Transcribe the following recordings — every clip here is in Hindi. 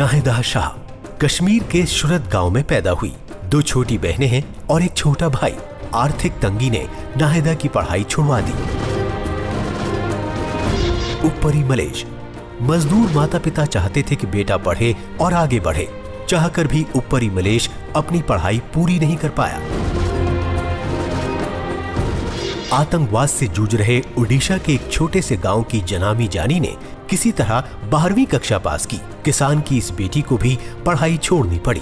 नाहिदा शाह कश्मीर के शुरत गांव में पैदा हुई। 2 छोटी बहनें हैं और एक छोटा भाई। आर्थिक तंगी ने नाहिदा की पढ़ाई छुड़वा दी। ऊपरी मलेश मजदूर माता पिता चाहते थे कि बेटा पढ़े और आगे बढ़े। चाहकर भी ऊपरी मलेश अपनी पढ़ाई पूरी नहीं कर पाया। आतंकवाद से जूझ रहे ओडिशा के एक छोटे से गांव की जनामी जानी ने किसी तरह 12वीं कक्षा पास की। किसान की इस बेटी को भी पढ़ाई छोड़नी पड़ी।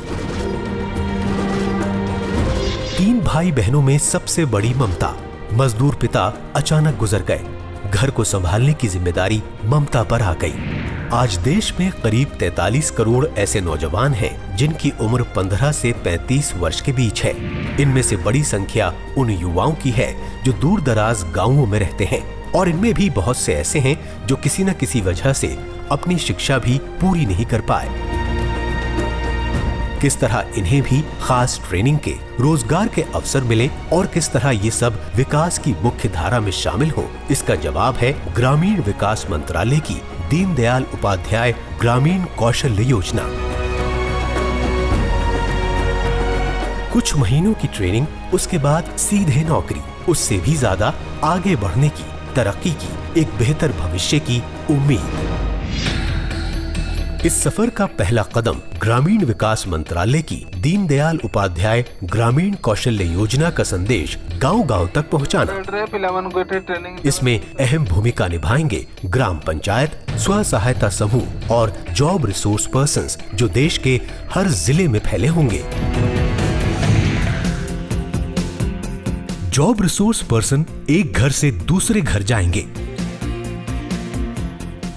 3 भाई बहनों में सबसे बड़ी ममता। मजदूर पिता अचानक गुजर गए। घर को संभालने की जिम्मेदारी ममता पर आ गई। आज देश में करीब 43 करोड़ ऐसे नौजवान हैं जिनकी उम्र 15 से 35 वर्ष के बीच है। इनमें से बड़ी संख्या उन युवाओं की है जो दूर दराज गाँवों में रहते हैं और इनमें भी बहुत से ऐसे हैं जो किसी न किसी वजह से अपनी शिक्षा भी पूरी नहीं कर पाए। किस तरह इन्हें भी खास ट्रेनिंग के रोजगार के अवसर मिले और किस तरह ये सब विकास की मुख्य धारा में शामिल हो, इसका जवाब है ग्रामीण विकास मंत्रालय की दीनदयाल उपाध्याय ग्रामीण कौशल्य योजना। कुछ महीनों की ट्रेनिंग, उसके बाद सीधे नौकरी, उससे भी ज्यादा आगे बढ़ने की, तरक्की की, एक बेहतर भविष्य की उम्मीद। इस सफर का पहला कदम ग्रामीण विकास मंत्रालय की दीनदयाल उपाध्याय ग्रामीण कौशल्य योजना का संदेश गांव-गांव तक पहुंचाना। इसमें अहम भूमिका निभाएंगे ग्राम पंचायत, स्व सहायता समूह और जॉब रिसोर्स पर्सन्स जो देश के हर जिले में फैले होंगे। जॉब रिसोर्स पर्सन एक घर से दूसरे घर जाएंगे।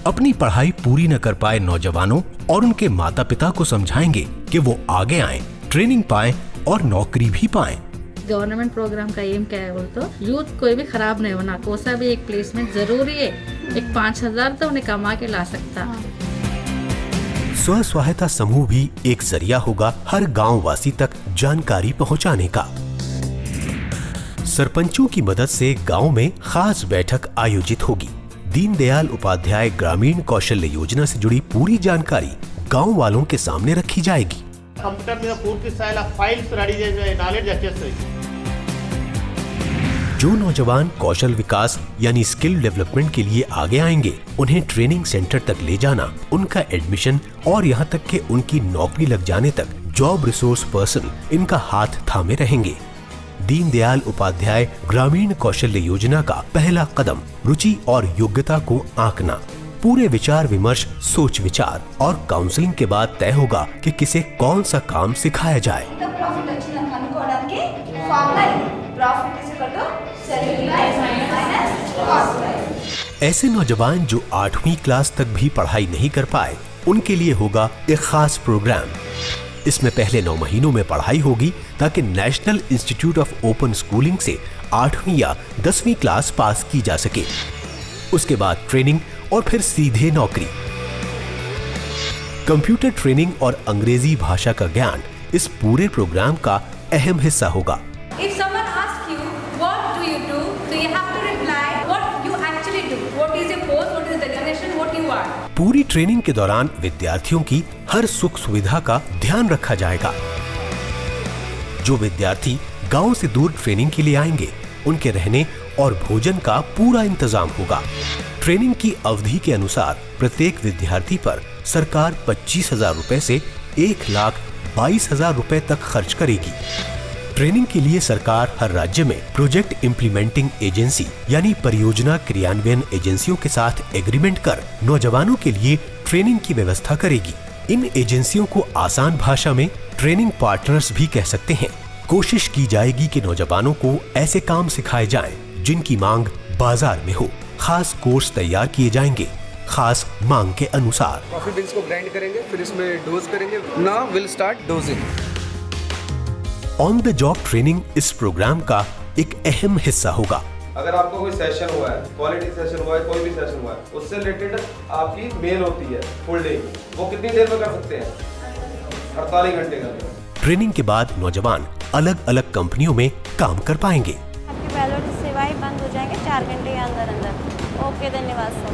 अपनी पढ़ाई पूरी न कर पाए नौजवानों और उनके माता पिता को समझाएंगे कि वो आगे आएं, ट्रेनिंग पाएं और नौकरी भी पाएं। गवर्नमेंट प्रोग्राम का एम क्या है बोल तो यूथ कोई भी खराब नहीं होना, कोई सा भी एक प्लेसमेंट जरूरी है। एक 5,000 तो उन्हें कमा के ला सकता। स्व सहायता समूह भी एक जरिया होगा हर गाँव वासी तक जानकारी पहुँचाने का। सरपंचों की मदद से गाँव में खास बैठक आयोजित होगी। दीनदयाल उपाध्याय ग्रामीण कौशल्य योजना से जुड़ी पूरी जानकारी गांव वालों के सामने रखी जाएगी। जो नौजवान कौशल विकास यानी स्किल डेवलपमेंट के लिए आगे आएंगे, उन्हें ट्रेनिंग सेंटर तक ले जाना, उनका एडमिशन और यहां तक कि उनकी नौकरी लग जाने तक जॉब रिसोर्स पर्सन इनका हाथ थामे रहेंगे। दीनदयाल उपाध्याय ग्रामीण कौशल्य योजना का पहला कदम रुचि और योग्यता को आंकना। पूरे विचार विमर्श, सोच विचार और काउंसलिंग के बाद तय होगा कि किसे कौन सा काम सिखाया जाए। ऐसे नौजवान जो 8वीं क्लास तक भी पढ़ाई नहीं कर पाए, उनके लिए होगा एक खास प्रोग्राम। इसमें पहले 9 महीनों में पढ़ाई होगी ताकि national institute of open schooling से 8वीं या 10वीं क्लास पास की जा सके। उसके बाद ट्रेनिंग और फिर सीधे नौकरी। कंप्यूटर ट्रेनिंग और अंग्रेजी भाषा का ज्ञान इस पूरे प्रोग्राम का अहम हिस्सा होगा। पूरी ट्रेनिंग के दौरान विद्यार्थियों की हर सुख सुविधा का ध्यान रखा जाएगा। जो विद्यार्थी गांव से दूर ट्रेनिंग के लिए आएंगे, उनके रहने और भोजन का पूरा इंतजाम होगा। ट्रेनिंग की अवधि के अनुसार प्रत्येक विद्यार्थी पर सरकार 25,000 रुपए से 1,22,000 रुपए तक खर्च करेगी। ट्रेनिंग के लिए सरकार हर राज्य में प्रोजेक्ट इम्प्लीमेंटिंग एजेंसी यानी परियोजना क्रियान्वयन एजेंसियों के साथ एग्रीमेंट कर नौजवानों के लिए ट्रेनिंग की व्यवस्था करेगी। इन एजेंसियों को आसान भाषा में ट्रेनिंग पार्टनर्स भी कह सकते हैं। कोशिश की जाएगी कि नौजवानों को ऐसे काम सिखाए जाएं जिनकी मांग बाजार में हो। खास कोर्स तैयार किए जाएंगे खास मांग के अनुसार। कॉफी बीन्स को ग्राइंड करेंगे, फिर इसमें डोज करेंगे। Now will start dosing. On the job training इस प्रोग्राम का एक अहम हिस्सा होगा। अगर आपको कोई सेशन हुआ है, क्वालिटी सेशन हुआ है, कोई भी सेशन हुआ है, उससे रिलेटेड आपकी मेल होती है फुल डे, वो कितनी देर में कर सकते हैं? 48 घंटे का। ट्रेनिंग के बाद नौजवान अलग अलग कंपनियों में काम कर पाएंगे। आपकी बैलेट सेवाएं बंद हो जाएंगे 4 घंटे के अंदर। ओके, धन्यवाद सर।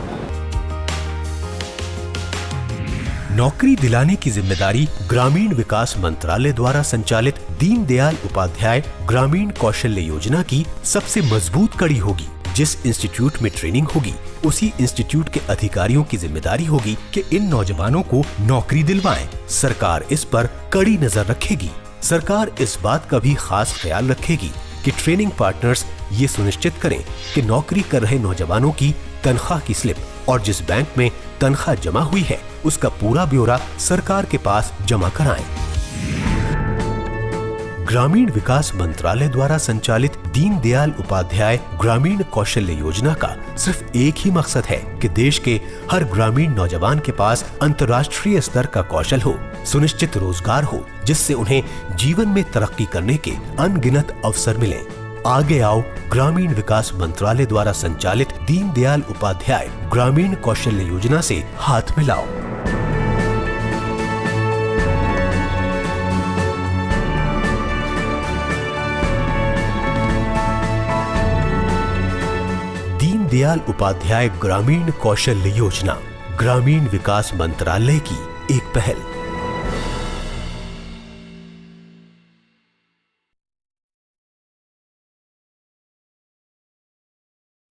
नौकरी दिलाने की जिम्मेदारी ग्रामीण विकास मंत्रालय द्वारा संचालित दीनदयाल उपाध्याय ग्रामीण कौशल्य योजना की सबसे मजबूत कड़ी होगी। जिस इंस्टीट्यूट में ट्रेनिंग होगी उसी इंस्टीट्यूट के अधिकारियों की जिम्मेदारी होगी कि इन नौजवानों को नौकरी दिलवाएं। सरकार इस पर कड़ी नजर रखेगी। सरकार इस बात का भी खास ख्याल रखेगी कि ट्रेनिंग पार्टनर्स ये सुनिश्चित करें कि नौकरी कर रहे नौजवानों की तनख्वाह की स्लिप और जिस बैंक में तनख्वाह जमा हुई है उसका पूरा ब्यौरा सरकार के पास जमा कराएं। ग्रामीण विकास मंत्रालय द्वारा संचालित दीनदयाल उपाध्याय ग्रामीण कौशल्य योजना का सिर्फ एक ही मकसद है कि देश के हर ग्रामीण नौजवान के पास अंतर्राष्ट्रीय स्तर का कौशल हो, सुनिश्चित रोजगार हो, जिससे उन्हें जीवन में तरक्की करने के अनगिनत अवसर मिलें। आगे आओ, ग्रामीण विकास मंत्रालय द्वारा संचालित दीनदयाल उपाध्याय ग्रामीण कौशल्य योजना से हाथ मिलाओ। दीनदयाल उपाध्याय ग्रामीण कौशल्य योजना ग्रामीण विकास मंत्रालय की एक पहल।